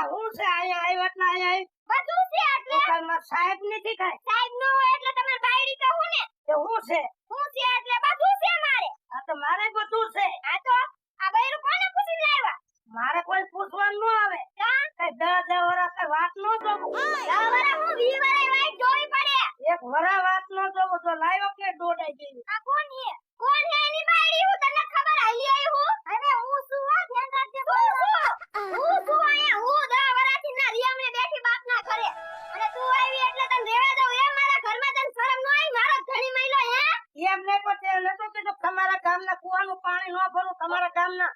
આ હું છે આયા આવ્યો એટલે આયા બધું છે એટલે દુકાનમાં સાહેબ નથી કાઈ સાહેબ નો એટલે તમાર બાયડી તો હું ને તે હું છે એટલે બધું છે મારે આ તો મારે બધું છે આ તો આ બૈરું કોને પૂછી લાવ્યા મારે કોઈ પૂછવાનું ન આવે કા કઈ 10 વર્ષ કઈ વાત ન જોવું 10 વર્ષ હું 20 વર્ષ વાઈટ જોઈ પડે એક વરા વાત ન જોવું તો લાવ્યો કે દોડાઈ ગઈ આ કોણ હે એની બાયડી હું તને ખબર આલી આવી હું અરે હું શું આ ધ્યાન રાખજે હું શું આયા હું 10 વર્ષથી ના રિયમને બેઠી બાપ ના કરે અને તું આવી એટલે તને રેવા દઉં એ મારા ઘરમાં તને શરમ ન આવી મારો ધણી મઈલો હે એમ નહીં પણ તે નતો કીધું તમારા ગામના કુવાનું પાણી ન ભરું તમારા ગામના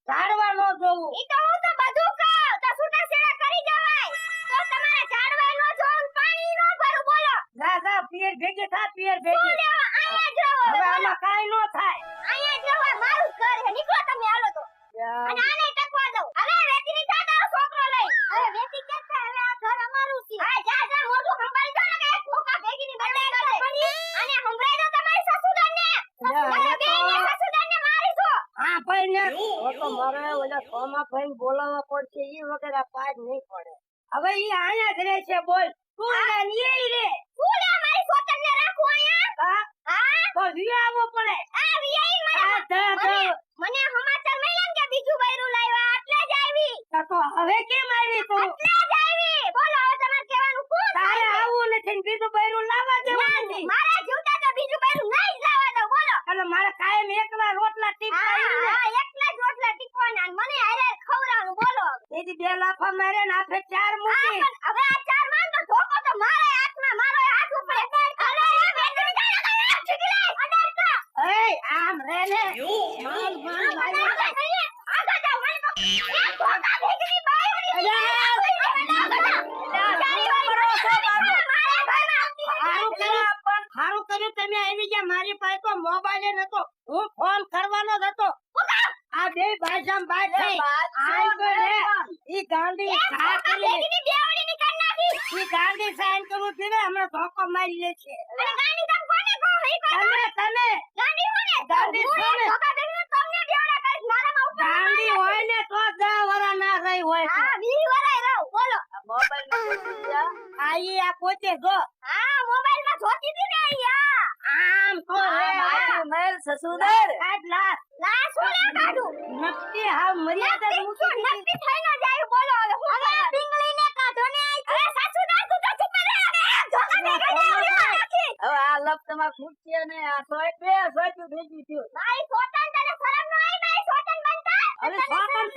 ઝાડવા ન જોવું ઈ તો હું તો બધું કહું તો છૂટા છેડા કરી જવાય તો તમારે ઝાડવા નો જોઉં પાણી નો ભરું બોલો જા પિયર ભેગી થા પિયર ભેગી શું લેવા આયા જોવો હવે આમાં કાઈ ન થાય આયા જોવો મારું ઘર હે નીકળો તમે હાલો તો અને આને ટકવા દઉં હવે વેતી ની જા તારો છોકરો લઈ હવે વેતી કે છે હવે આ ઘર અમારું છે હા જા મોઢું સંભાળી દો ને કે કોકા ભેગી ની બદલે કરે અને સંભળાઈ દો તમારી સસુદાને સસુદાને મારીશું હા ભાઈ ને તો મારે ઓલા સોમા ભાઈ બોલાવવા પડશે ઈ વગર આ પાર નહીં પડે હવે ઈ આયા જ રહે છે બોલ તું રે ની રે શું લે મારી સોતરને રાખું આયા હા તો વિયાવો પડે આ વિયાઈ મને સમાચાર મળ્યા કે બીજું બૈરું લાવ્યા એટલે જ આવી તો હવે કેમ આવી તું એટલે જ આવી બોલો હવે તમારે કહેવાનું કોણ તારે આવું નથી ને બીજું બૈરું લાવવા દેવું નથી મારા જીવતા તો બીજું બૈરું નહીં જ લાવવા દો બોલો એટલે મારે કાયમ એકલા રોટલા ટીકવા હા એકલા જ રોટલા ટીકવાના અને મને હારે ખવડાવવાનું બોલો એથી 2 લાફા મારે ને આપણે 4 મૂકી હવે આ 4 માંગ તો ધોકો તો મારે હાથમાં મારો હાથ ઉપર અરે બેટરી કાઢા ચીકલા અડાડતા એ આમ રે ને માલ આગા જાવ મને તો ધોકા ભેગી હારું કર્યું તમે આવી ગયા મારી પાસે તો મોબાઈલ નતો હું ફોન કરવાનો જ હતો આ બે ભાષામાં વાત થઈ આઈ તો રે ઈ ગાંડી સાકરી ઈ ગાંડી સાઈન કરું છે ને હમણાં ધોકો મારી લે છે તમે ગાંડી કોને ગાંડી હોય ને તો 10 વરા ના રહી હોય આઈ આ પોતે જો આમ તો રે મેલ સસુદર કાઢ લાસ નક્કી હાવ મર્યાદા મૂકી હવે આ લપ તમાર ખૂટશે ને આ સોય બે ભેગી થયો મારી સોતન તને શરમ ન આવી મારી સોતન બનતા અરે સોતન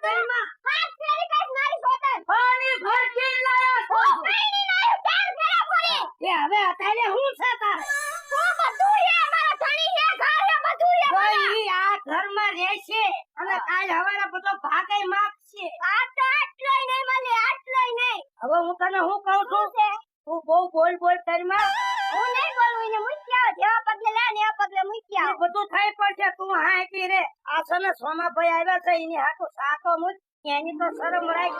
કઈમાં હાથ ફેરી કઈ મારી સોતન પાણી ભરતી લાયા છો પાણી લાયો ચાર ફેરા ફરી એ હવે અત્યારે હું છે તારે હું બધું હે મારા ધણી હે ઘર હે બધું હે કોઈ આ ઘરમાં રહેશે અને કાલ હવારે બધો ભાગે માગશે આ તો આટલોય નહીં મને આટલોય નહીં હવે હું તને હું કહું છું તું બહુ બોલ કરમાં હું નહીં બોલું એને મૂક્યા જેવા પગલે લે ને એવા પગલે મૂક્યા બધું થઈ પડશે તું હાકી રે આ છે ને સોમાભાઈ આવ્યા છે એની હાથો સાતો મુજ એની તો શરમ રાખ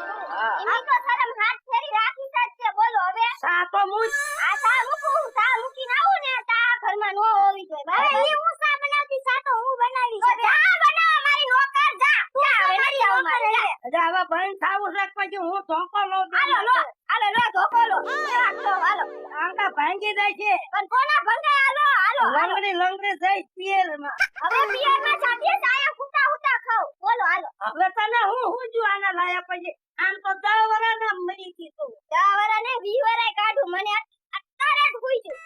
એની તો શરમ હાથ ફેરી રાખી છે બોલો હવે સાતો મુજ આ સા મૂકીને આવું ને તા ઘરમાં નો હોવી જોઈએ ભાઈ ઈ હું સા બનાવતી સા તો હું બનાવી છે જા બનાવ મારી નોકર જા હવે નથી આવું મારે અજા હવે બંધ થાવું છે પછી હું ધોકો લઉં હાલો ધોકો લો હાલો આંકા ભાંગી જાય છે પણ કોના ભંગાય હાલો લંગડી જઈ પિયરમાં હવે પિયરમાં સાથે આયા હુટા ખાવ બોલો હાલો હવે તને હું જો આના લાયા પછી આમ તો 10 વરા ના મરી ગઈ તું 10 વરા ને 20 વરા કાઢું મને અત્યારે જ ભૂઈ છું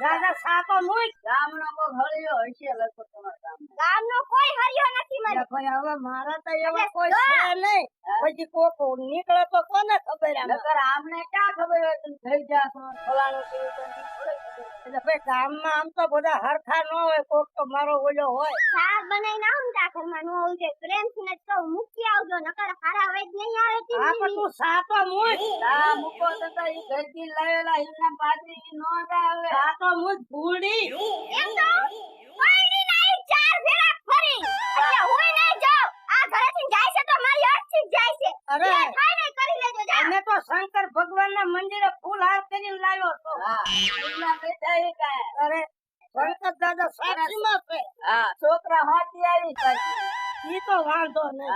રાજા સાતો મુજ ગામનો કો હળિયો હશે લખો તમારા ગામનો કોઈ હરિયો નથી મને ભાઈ હવે મારા તો એવા કોઈ છે નહીં પછી કોકો નીકળે તો કોને ખબર નકર આમને ક્યાં ખબર હોય તું થઈ જાશો ફલાણું કેવું એટલે ભાઈ ગામમાં આમ તો બધા હરખા ન હોય કોક તો મારો ઓલો હોય શાક બનાવીને આવું ને તા ઘરમાં નો હોય છે પ્રેમથી ને કહું મૂકી આવજો નકર હારા વેજ નહીં આવે તી હા પણ તું સાતો મુજ આ મૂકો તો ઈ ઘરથી લાવેલા હિલના પાદરી નો આવે સાતો મુજ ભૂડી એમ તો કોઈ નહીં ચાર ફેરા ફરી એટલે હું નહીં જાઉં આ ઘરેથી જાય છે તો મારી અર્થથી જ જાય છે અરે થાય ને કરી લેજો જા અમે તો શંકર ભગવાનના મંદિરે ફૂલ હાર કરીને લાવ્યો તો હા ફૂલના બેઠા એ કાય અરે શંકર દાદા સાક્ષીમાં છે હા છોકરા હાથી આવી ઈ તો વાંધો નહીં